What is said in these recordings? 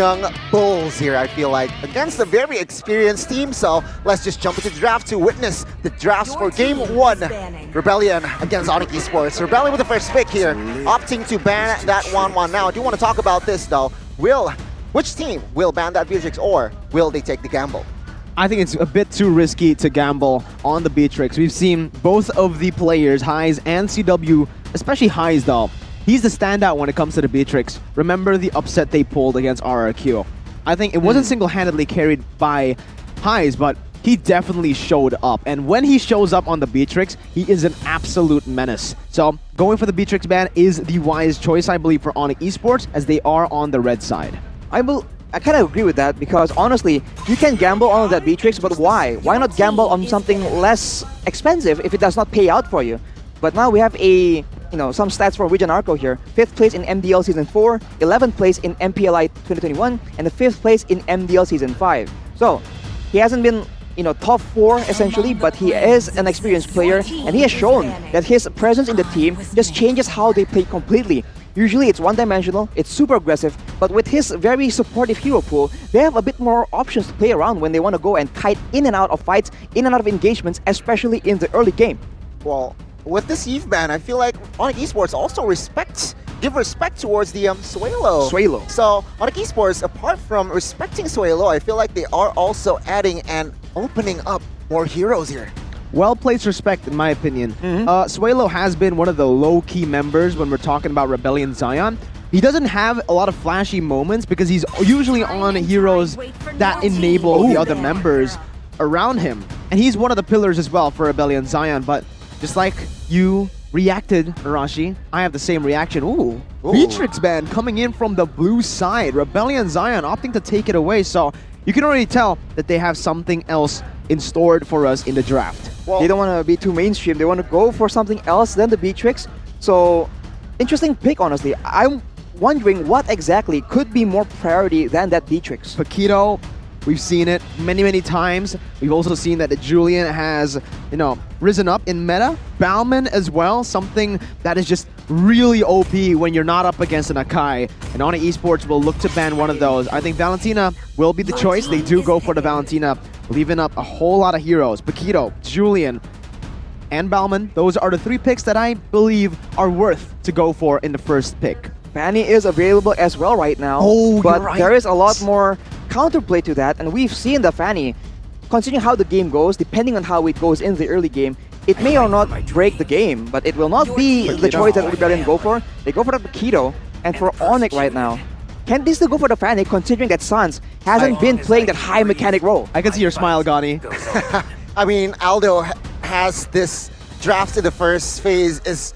young bulls here, I feel like, against a very experienced team. So let's just jump into the draft to witness the drafts for Game 1. Rebellion against Onic Esports. Rebellion with the first pick here, opting to ban that 1-1. Now, I do want to talk about this though. Which team will ban that Beatrix, or will they take the gamble? I think it's a bit too risky to gamble on the Beatrix. We've seen both of the players, Highs and CW, especially Highs though. He's the standout when it comes to the Beatrix. Remember the upset they pulled against RRQ. I think it wasn't single-handedly carried by Highs, but he definitely showed up. And when he shows up on the Beatrix, he is an absolute menace. So going for the Beatrix ban is the wise choice, I believe, for Onic Esports, as they are on the red side. I kind of agree with that, because honestly, you can gamble on that Beatrix, but why? Why not gamble on something less expensive if it does not pay out for you? But now we have some stats for Region Arco here. 5th place in MDL Season 4, 11th place in MPLI 2021, and the 5th place in MDL Season 5. So, he hasn't been, top 4 essentially, but he is an experienced player, and he has shown that his presence in the team just changes how they play completely. Usually it's one-dimensional, it's super aggressive, but with his very supportive hero pool, they have a bit more options to play around when they want to go and kite in and out of fights, in and out of engagements, especially in the early game. Well, with this Eve ban, I feel like Onic Esports also give respect towards the Suelo. So Onic Esports, apart from respecting Suelo, I feel like they are also adding and opening up more heroes here. Well-placed respect, in my opinion. Suelo has been one of the low-key members when we're talking about Rebellion Zion. He doesn't have a lot of flashy moments because he's usually on heroes that enable the other members around him. And he's one of the pillars as well for Rebellion Zion, but just like you reacted, Arashi, I have the same reaction. Ooh. Beatrix ban coming in from the blue side. Rebellion Zion opting to take it away, so you can already tell that they have something else in store for us in the draft. Well, they don't want to be too mainstream. They want to go for something else than the Beatrix. So, interesting pick, honestly. I'm wondering what exactly could be more priority than that Beatrix. Paquito, we've seen it many times. We've also seen that the Julian has, risen up in meta. Bauman as well, something that is just really OP when you're not up against an Akai. And Onic Esports will look to ban one of those. I think Valentina will be the choice. They do go for the Valentina, leaving up a whole lot of heroes. Paquito, Julian, and Bauman. Those are the 3 picks that I believe are worth to go for in the first pick. Fanny is available as well right now. But right. There is a lot more counterplay to that, and we've seen the Fanny, considering how the game goes, depending on how it goes in the early game, it may or not break the game, but it will not be the choice that Rebellion go for. They go for the Paquito, and for Onic right now, can they still go for the Fanny, considering that Sans hasn't been playing that high mechanic role? I can see your smile, Gani. I mean, Aldo has this draft in the first phase is,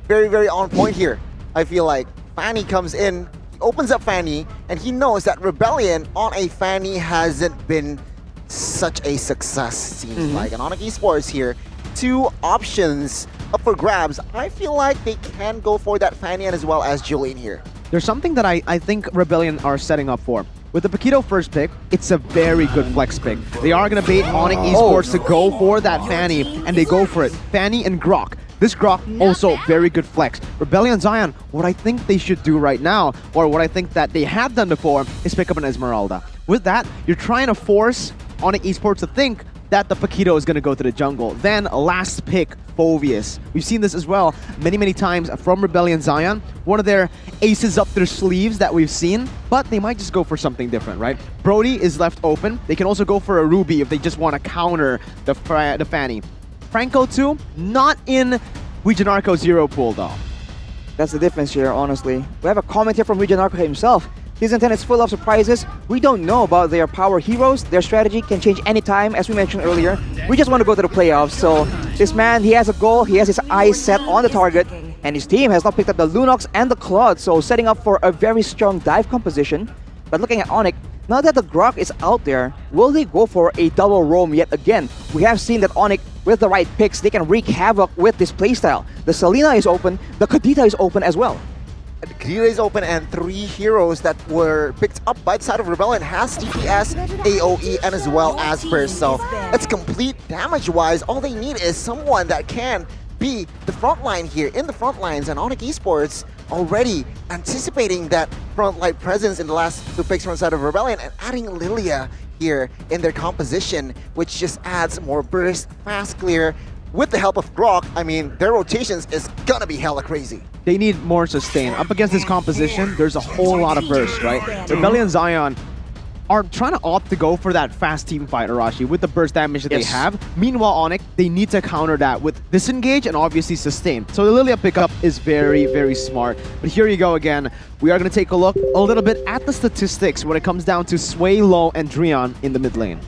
very on point here. I feel like Fanny comes in, opens up Fanny, and he knows that Rebellion on a Fanny hasn't been such a success, seems like. And Onic Esports here, 2 options up for grabs. I feel like they can go for that Fanny and as well as Julian here. There's something that I think Rebellion are setting up for. With the Paquito first pick, it's a very good flex pick. They are going to bait Onic Esports to go for that Fanny, and they go for it. Fanny and Grok. This Grok, also very good flex. Rebellion Zion, what I think they should do right now, or what I think that they have done before, is pick up an Esmeralda. With that, you're trying to force Onic Esports to think that the Paquito is going to go to the jungle. Then, last pick, Phoveus. We've seen this as well many times from Rebellion Zion. One of their aces up their sleeves that we've seen, but they might just go for something different, right? Brody is left open. They can also go for a Ruby if they just want to counter the Fanny. Franco too, not in Region Arco 0 pool though. That's the difference here, honestly. We have a comment here from Region Arco himself. Season 10 is full of surprises. We don't know about their power heroes. Their strategy can change anytime, as we mentioned earlier. We just want to go to the playoffs. So this man, he has a goal. He has his eyes set on the target. And his team has not picked up the Lunox and the Claude. So setting up for a very strong dive composition. But looking at Onic, now that the Grok is out there, will they go for a double roam yet again? We have seen that Onic, with the right picks, they can wreak havoc with this playstyle. The Selena is open. The Kadita is open as well. Kadita is open, and 3 heroes that were picked up by the side of Rebellion has DPS, AoE, and as well as burst. So it's complete damage-wise. All they need is someone that can be the front line here, in the front lines, and Onic Esports already anticipating that front-line presence in the last 2 picks from the side of Rebellion, and adding Lilia here in their composition, which just adds more burst, fast clear. With the help of Grok, I mean, their rotations is gonna be hella crazy. They need more sustain. Up against this composition, there's a whole lot of burst, right? Rebellion Zion are trying to opt to go for that fast team fight, Arashi, with the burst damage that they have. Meanwhile, Onic, they need to counter that with disengage and obviously sustain. So the Lilia pickup is very, very smart. But here you go again. We are going to take a look a little bit at the statistics when it comes down to Swaylo and Drian in the mid lane.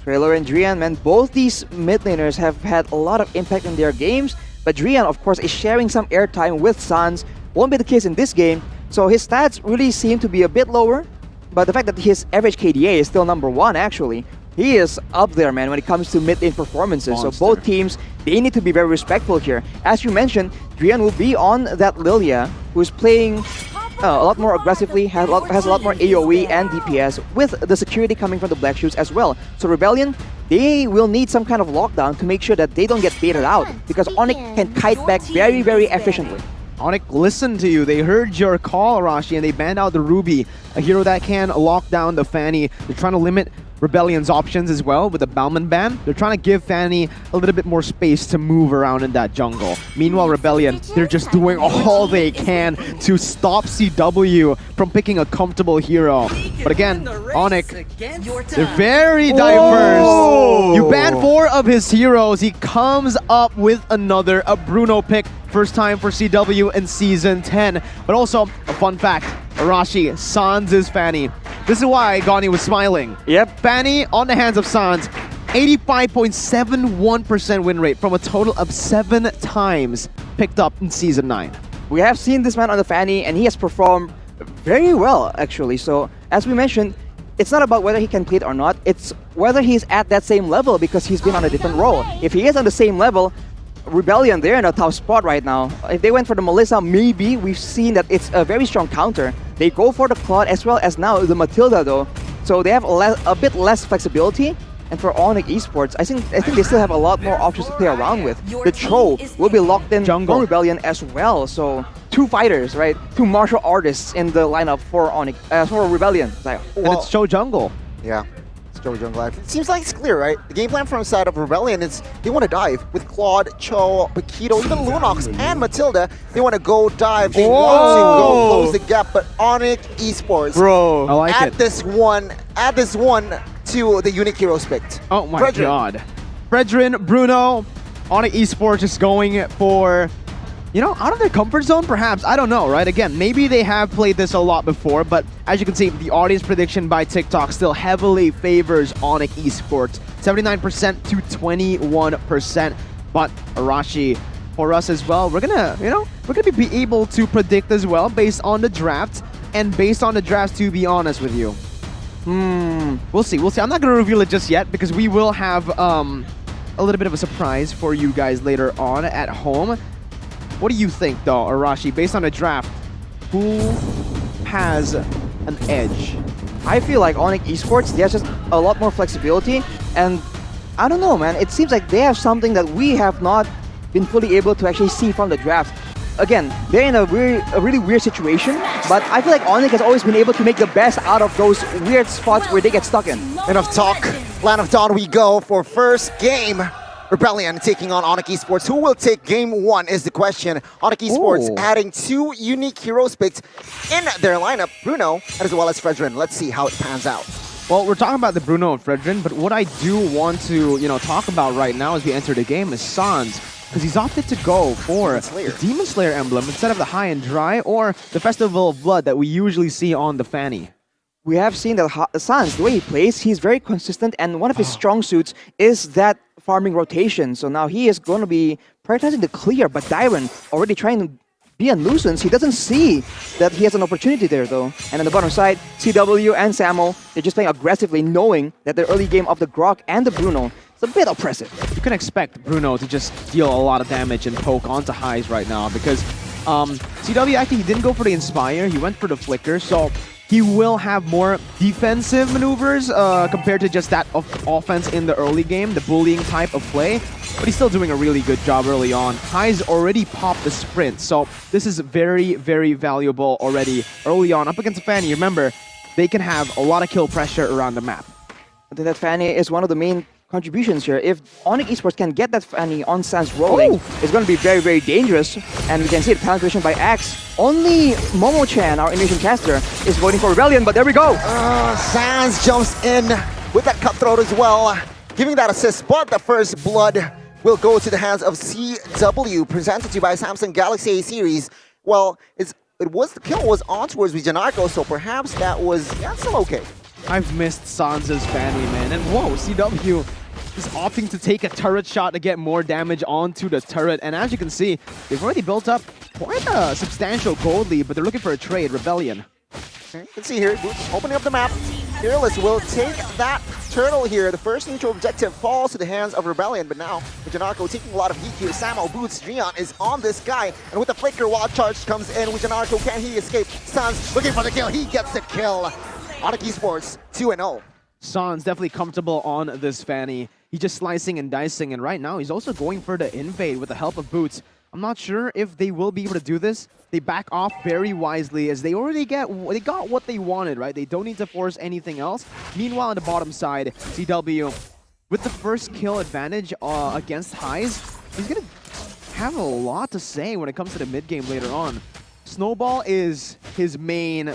Swaylo and Drian, man, both these mid laners have had a lot of impact in their games. But Drian, of course, is sharing some airtime with Sans. Won't be the case in this game. So his stats really seem to be a bit lower. But the fact that his average KDA is still #1, actually, he is up there, man, when it comes to mid-lane performances. Monster. So both teams, they need to be very respectful here. As you mentioned, Drian will be on that Lilia, who's playing a lot more aggressively, has a lot more AoE and DPS, with the security coming from the Black Shoes as well. So Rebellion, they will need some kind of lockdown to make sure that they don't get baited out, because Onic can kite back very, very efficiently. Onic listened to you. They heard your call, Arashi, and they banned out the Ruby, a hero that can lock down the Fanny. They're trying to limit Rebellion's options as well with the Bauman ban. They're trying to give Fanny a little bit more space to move around in that jungle. Meanwhile, Rebellion, they're just doing all they can to stop CW from picking a comfortable hero. But again, Onic, they're very diverse. You ban 4 of his heroes. He comes up with a Bruno pick. First time for CW in Season 10. But also, a fun fact, Arashi, Sans' Fanny. This is why Gani was smiling. Yep. Fanny on the hands of Sans, 85.71% win rate from a total of 7 times picked up in Season 9. We have seen this man on the Fanny, and he has performed very well, actually. So, as we mentioned, it's not about whether he can play it or not, it's whether he's at that same level, because he's been on a different role. If he is on the same level, Rebellion, they're in a tough spot right now. If they went for the Melissa, maybe we've seen that it's a very strong counter. They go for the Claude as well as now the Matilda though. So they have a bit less flexibility. And for Onic Esports, I think they still have a lot more options to play around with. The Tro will be locked in Jungle for Rebellion as well. So 2 fighters, right? 2 martial artists in the lineup for for Rebellion. And it's Cho Jungle. Yeah. Jungle. It seems like it's clear, right? The game plan from the side of Rebellion is they want to dive with Claude, Cho, Paquito, even Lunox and Matilda. They want to go dive. They want to go close the gap. But Onic Esports, Bro, I like add it. this one to the unique heroes picked. Oh my Fredrin. god. Fredrin, Bruno, Onic Esports is going for, you know, out of their comfort zone, perhaps. I don't know, right? Again, maybe they have played this a lot before, but as you can see, the audience prediction by TikTok still heavily favors Onic Esports. 79% to 21%. But Arashi, for us as well, we're gonna be able to predict as well based on the draft, and based on the draft, to be honest with you. We'll see. I'm not gonna reveal it just yet, because we will have a little bit of a surprise for you guys later on at home. What do you think, though, Arashi, based on the draft, who has an edge? I feel like Onic Esports, there's just a lot more flexibility, and I don't know, man. It seems like they have something that we have not been fully able to actually see from the draft. Again, they're in a really weird situation, but I feel like Onic has always been able to make the best out of those weird spots where they get stuck in. Enough talk. Land of Dawn we go for first game. Rebellion taking on Onic Esports. Who will take game 1 is the question. Onic Esports adding 2 unique heroes picked in their lineup, Bruno as well as Fredrin. Let's see how it pans out. Well, we're talking about the Bruno and Fredrin, but what I do want to, talk about right now as we enter the game is Sans, because he's opted to go for the Demon Slayer emblem instead of the High and Dry or the Festival of Blood that we usually see on the Fanny. We have seen that Sans, the way he plays, he's very consistent, and one of his strong suits is that farming rotation. So now he is going to be prioritizing the clear, but Dyron already trying to be on nuisance. He doesn't see that he has an opportunity there, though. And on the bottom side, CW and Samo, they're just playing aggressively, knowing that the early game of the Grok and the Bruno is a bit oppressive. You can expect Bruno to just deal a lot of damage and poke onto highs right now, because CW actually, he didn't go for the Inspire, he went for the Flicker, so he will have more defensive maneuvers compared to just that of offense in the early game, the bullying type of play. But but he's still doing a really good job early on. High's already popped the sprint, so this is very, very valuable already early on. Up against Fanny, remember, they can have a lot of kill pressure around the map. I think that Fanny is one of the main contributions here. If Onic Esports can get that Fanny on Sans rolling, it's going to be very, very dangerous. And we can see the talent creation by Axe. Only Momo-chan, our Indonesian caster, is voting for Rebellion, but there we go. Sans jumps in with that cutthroat as well, giving that assist, but the first blood will go to the hands of CW, presented to you by Samsung Galaxy A series. Well, the kill was on towards Vijanarko, so perhaps that was still okay. I've missed Sans's Fanny, man. And whoa, CW is opting to take a turret shot to get more damage onto the turret. And as you can see, they've already built up quite a substantial gold lead, but they're looking for a trade. Rebellion. You can see here, Boots opening up the map. Fearless will take that turtle here. The first neutral objective falls to the hands of Rebellion, but now Vijanarko taking a lot of heat here. Samo, Boots, Dreon is on this guy, and with the flicker, wild charge comes in. Vijanarko, can he escape? Sans looking for the kill, he gets the kill. Onic Esports 2-0. Sans definitely comfortable on this Fanny. He's just slicing and dicing, and right now he's also going for the invade with the help of Boots. I'm not sure if they will be able to do this. They back off very wisely as they got what they wanted, right? They don't need to force anything else. Meanwhile, on the bottom side, CW, with the first kill advantage against Highs, he's going to have a lot to say when it comes to the mid game later on. Snowball is his main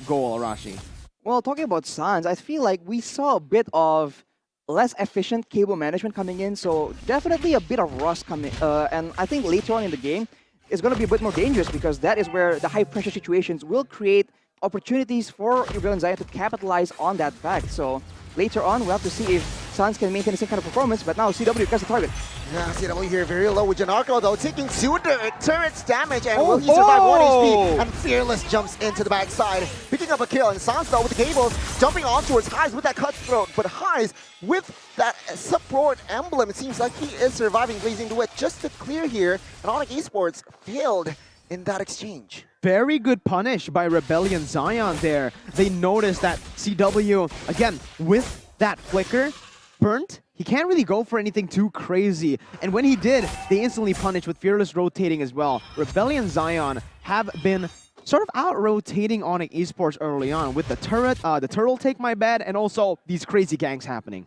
goal, Arashi. Well, talking about Sans, I feel like we saw a bit of less efficient cable management coming in, so definitely a bit of rust coming. And I think later on in the game, it's going to be a bit more dangerous because that is where the high-pressure situations will create opportunities for Rebellion Zion to capitalize on that fact. So later on, we'll have to see if Sans can maintain the same kind of performance, but now CW gets the target. Yeah, CW here very low with Janarko though, taking 2 turrets damage, and will he survive 1 HP? And Fearless jumps into the backside, picking up a kill, and Sans though with the cables, jumping on towards Highs with that cutthroat, but Highs with that support emblem, it seems like he is surviving Blazing Duet just to clear here, and Onic Esports failed in that exchange. Very good punish by Rebellion Zion there. They noticed that CW, again, with that flicker, burnt. He can't really go for anything too crazy. And when he did, they instantly punished with Fearless rotating as well. Rebellion Zion have been sort of out-rotating Onic Esports early on with the turret, the turtle take my bed, and also these crazy ganks happening.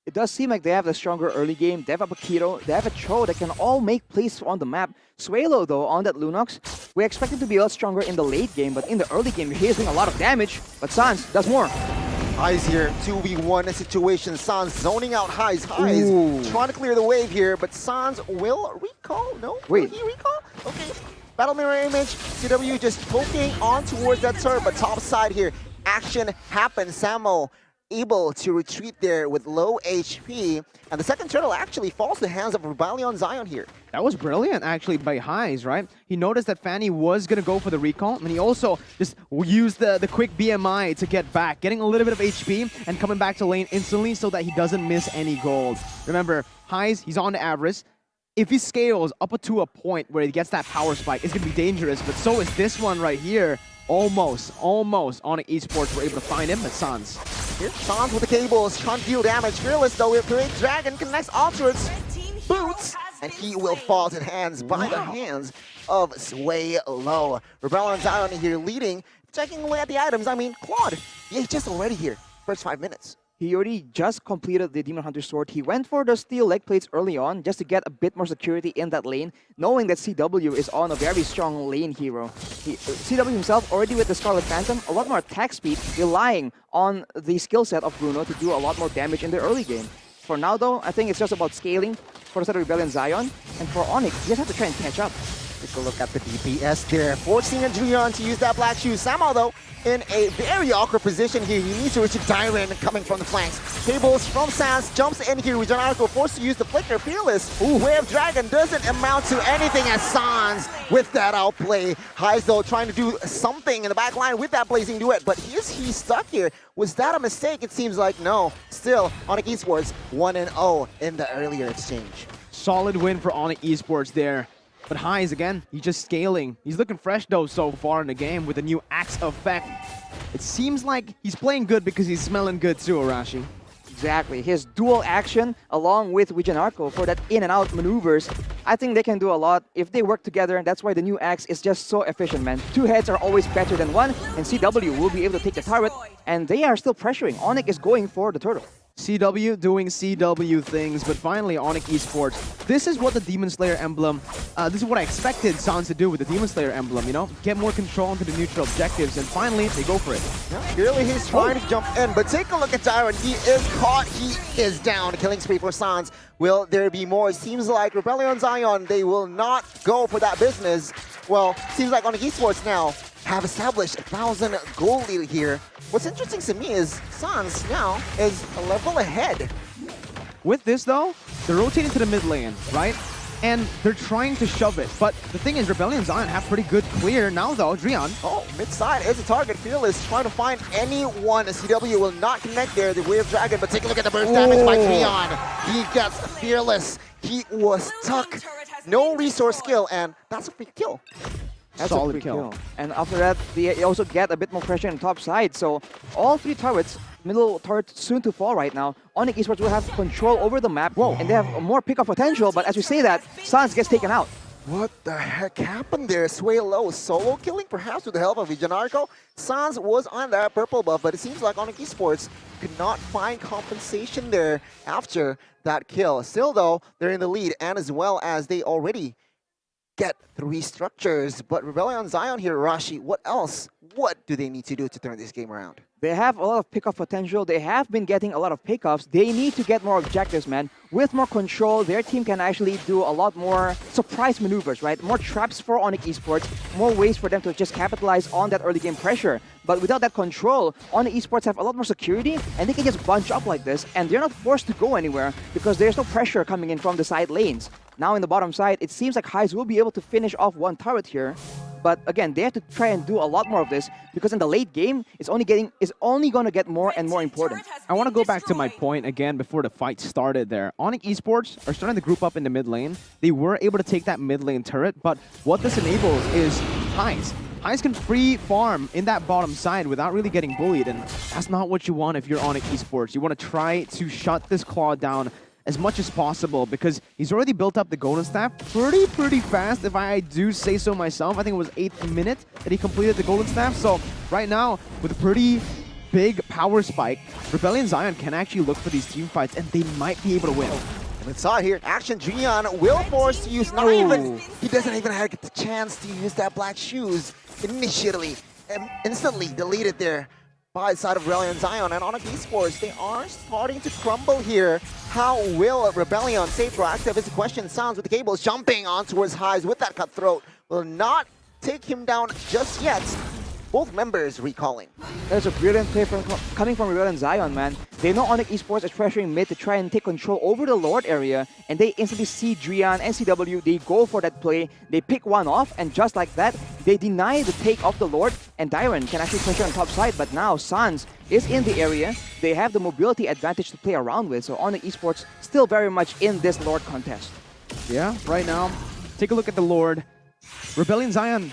It does seem like they have a stronger early game. They have a Paquito, they have a Cho that can all make plays on the map. Suelo, though, on that Lunox, we expect him to be a lot stronger in the late game, but in the early game, he's doing a lot of damage. But Sans does more. Highs here, 2v1 situation. Sans zoning out Highs. Highs Ooh. trying to clear the wave here, but Sans will recall? No? Wait. Will he recall? Okay. Battle mirror image. CW just poking on towards that turret, but top side here. Action happens. Samo able to retreat there with low HP, and the second turtle actually falls to the hands of Rebellion Zion here. That was brilliant, actually, by Highs, right? He noticed that Fanny was going to go for the recall, and he also just used the quick BMI to get back, getting a little bit of HP and coming back to lane instantly so that he doesn't miss any gold. Remember, Highs, he's on the average. If he scales up to a point where he gets that power spike, it's going to be dangerous, but so is this one right here. Almost. Onic Esports were able to find him, but Sans. Here, Sans with the cables, trying to deal damage. Fearless though, with Great Dragon connects onwards. Boots, and he will fall to the hands by the hands of Sway Low. Rebellion Zion here leading, checking away at the items. I mean, Claude, yeah, he's just already here. First 5 minutes. He already just completed the Demon Hunter Sword. He went for the steel leg plates early on just to get a bit more security in that lane, knowing that CW is on a very strong lane hero. CW himself already with the Scarlet Phantom, a lot more attack speed, relying on the skill set of Bruno to do a lot more damage in the early game. For now though, I think it's just about scaling for the side of Rebellion Zion, and for Onic, you just have to try and catch up. Take a look at the DPS there, forcing Adrian to use that black shoe. Samo though, in a very awkward position here. He needs to reach a Dylan coming from the flanks. Cables from Sans, jumps in here. Vijanarko forced to use the flicker. Fearless. Way of Dragon doesn't amount to anything as Sans with that outplay. Highs though trying to do something in the back line with that Blazing Duet, but is he stuck here? Was that a mistake? It seems like no. Still, Onic Esports 1-0 in the earlier exchange. Solid win for Onic Esports there. But Highs, again, he's just scaling. He's looking fresh, though, so far in the game with the new Axe effect. It seems like he's playing good because he's smelling good, too, Arashi. Exactly. His dual action along with Wijanarko for that in and out maneuvers, I think they can do a lot if they work together. That's why the new Axe is just so efficient, man. Two heads are always better than one, and CW will be able to take the turret, and they are still pressuring. Onic is going for the turtle. CW doing CW things, but finally Onic Esports. This is what the Demon Slayer emblem, this is what I expected Sans to do with the Demon Slayer emblem, you know? Get more control into the neutral objectives, and finally they go for it. Yeah, clearly he's trying to jump in, but take a look at Tyron. He is caught, he is down. Killing spree for Sans. Will there be more? It seems like Rebellion Zion, they will not go for that business. Well, seems like Onic Esports now have established 1,000 gold lead here. What's interesting to me is Sans now is a level ahead. With this though, they're rotating to the mid lane, right? And they're trying to shove it. But the thing is, Rebellion Zion have pretty good clear. Now though, Drian. Oh, mid side is a target. Fearless trying to find anyone. CW will not connect there. The Wave Dragon, but take a look at the burst damage by Drian. He gets Fearless. He was stuck. No resource skill, and that's a free kill. That's Solid a free kill. And after that, they also get a bit more pressure on the top side. So all three turrets, middle turret soon to fall right now. Onic Esports will have control over the map. Whoa. And they have more pickup potential. But as we say that, Sans gets taken out. What the heck happened there? Sway low, solo killing, perhaps with the help of Vijanarko. Sans was on that purple buff, but it seems like Onic Esports could not find compensation there after that kill. Still though, they're in the lead, and as well as they already get 3 structures. But Rebellion Zion here, Rashi, what else? What do they need to do to turn this game around? They have a lot of pickup potential. They have been getting a lot of pickups. They need to get more objectives, man. With more control, their team can actually do a lot more surprise maneuvers, right? More traps for Onic Esports, more ways for them to just capitalize on that early game pressure. But without that control, Onic Esports have a lot more security, and they can just bunch up like this, and they're not forced to go anywhere because there's no pressure coming in from the side lanes. Now in the bottom side, it seems like Highs will be able to finish off one turret here. But again, they have to try and do a lot more of this because in the late game, it's only going to get more and more important. I want to go back to my point again before the fight started there. Onic Esports are starting to group up in the mid lane. They were able to take that mid lane turret, but what this enables is Highs. Highs can free farm in that bottom side without really getting bullied, and that's not what you want if you're Onic Esports. You want to try to shut this claw down as much as possible because he's already built up the golden staff pretty fast, if I do say so myself. I think it was 8th minute that he completed the golden staff. So right now, with a pretty big power spike, Rebellion Zion can actually look for these team fights, and they might be able to win. And we saw here, Action Drian will force to use, not even, he doesn't even have the chance to use that black shoes initially, and instantly deleted there by the side of Rebellion Zion. And Onic Esports, they are starting to crumble here. How will Rebellion stay proactive is the question. Sounds with the cables jumping on towards Highs with that cutthroat. Will not take him down just yet. Both members recalling. There's a brilliant play coming from Rebellion Zion, man. They know Onic Esports is pressuring mid to try and take control over the Lord area, and they instantly see Drian and CW. They go for that play. They pick one off, and just like that, they deny the take of the Lord, and Dyron can actually pressure on top side, but now Sans is in the area. They have the mobility advantage to play around with, so Onic Esports still very much in this Lord contest. Yeah, right now, take a look at the Lord. Rebellion Zion,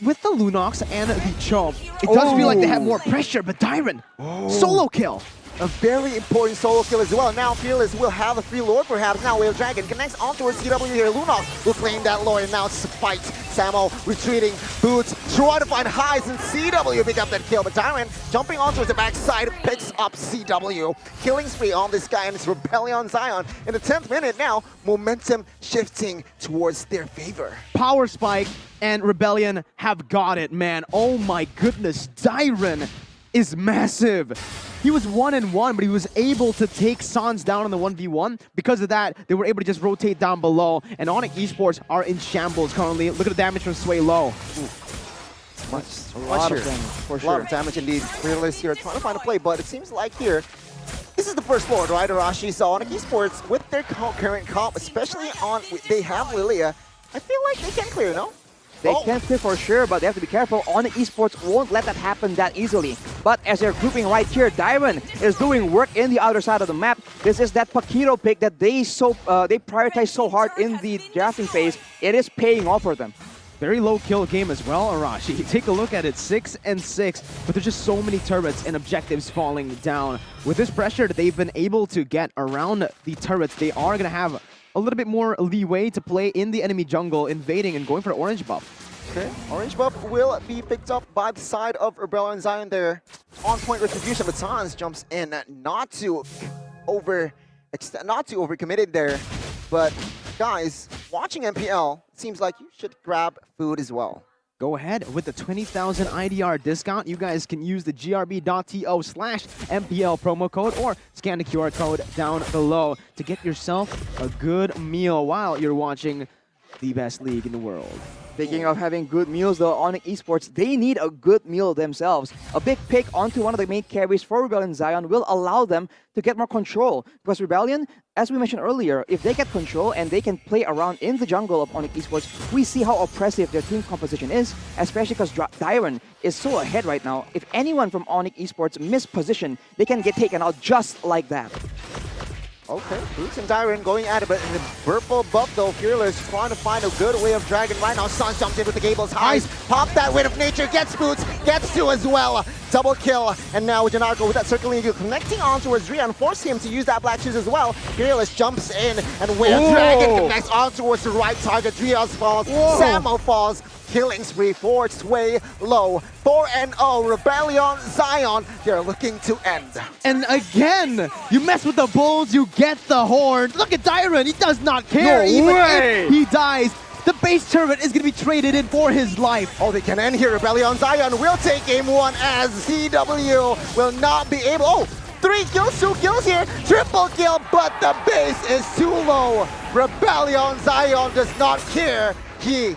with the Lunox and the Chomp, it does feel like they have more pressure, but Dyron, solo kill. A very important solo kill as well. Now Fearless will have a free Lord perhaps. Now Wave Dragon connects on towards CW here. Lunox will claim that Lord, and now it's a fight. Samo retreating, Boots try to find Highs, and CW pick up that kill. But Dyron jumping on towards the backside picks up CW. Killing spree on this guy, and it's Rebellion Zion. In the 10th minute now, momentum shifting towards their favor. Power spike, and Rebellion have got it, man. Oh my goodness, Dyron is massive. He was 1-1, but he was able to take Sans down in the 1v1. Because of that, they were able to just rotate down below. And Onic Esports are in shambles currently. Look at the damage from Sway Low. A lot of damage, for sure. A lot of damage indeed. Fearless here trying to find a play, but it seems like here, this is the first Lord, right, Arashi? So Onic Esports, with their current comp, especially on, they have Lilia, I feel like they can clear, no? They can clear for sure, but they have to be careful. Onic Esports won't let that happen that easily. But as they're grouping right here, Dyron is doing work in the outer side of the map. This is that Paquito pick that they prioritize so hard in the drafting phase. It is paying off for them. Very low kill game as well, Arashi. Take a look at it, 6 and 6, but there's just so many turrets and objectives falling down. With this pressure that they've been able to get around the turrets, they are going to have a little bit more leeway to play in the enemy jungle, invading and going for the orange buff. Okay, orange buff will be picked up by the side of Rebellion Zion there. On point retribution, but Sans jumps in, not too overcommitted there. But guys, watching MPL, it seems like you should grab food as well. Go ahead with the 20,000 IDR discount. You guys can use the grb.to/MPL promo code or scan the QR code down below to get yourself a good meal while you're watching the best league in the world. Speaking of having good meals, though, Onic Esports, they need a good meal themselves. A big pick onto one of the main carries for Rebellion Zion will allow them to get more control. Because Rebellion, as we mentioned earlier, if they get control and they can play around in the jungle of Onic Esports, we see how oppressive their team composition is, especially because Dyron is so ahead right now. If anyone from Onic Esports miss position, they can get taken out just like that. Okay, Boots and Dyron going at it, but in the purple buff though, Fearless trying to find a good way of dragging right now. Sun jumped in with the Gables highs, pop that Wind of Nature, gets Boots, gets two as well. Double kill, and now Janarko with that circling eagle connecting on towards Rian, force him to use that black shoes as well. Fearless jumps in, and Wind of Dragon connects on towards the right target. Trias falls, Samo falls. Killing spree for its way low. 4-0, Rebellion Zion, they're looking to end. And again, you mess with the bulls, you get the horn. Look at Dyron, he does not care. Even if he dies, the base turret is going to be traded in for his life. Oh, they can end here. Rebellion Zion will take game one as CW will not be able. Oh, 3 kills, 2 kills here. Triple kill, but the base is too low. Rebellion Zion does not care. They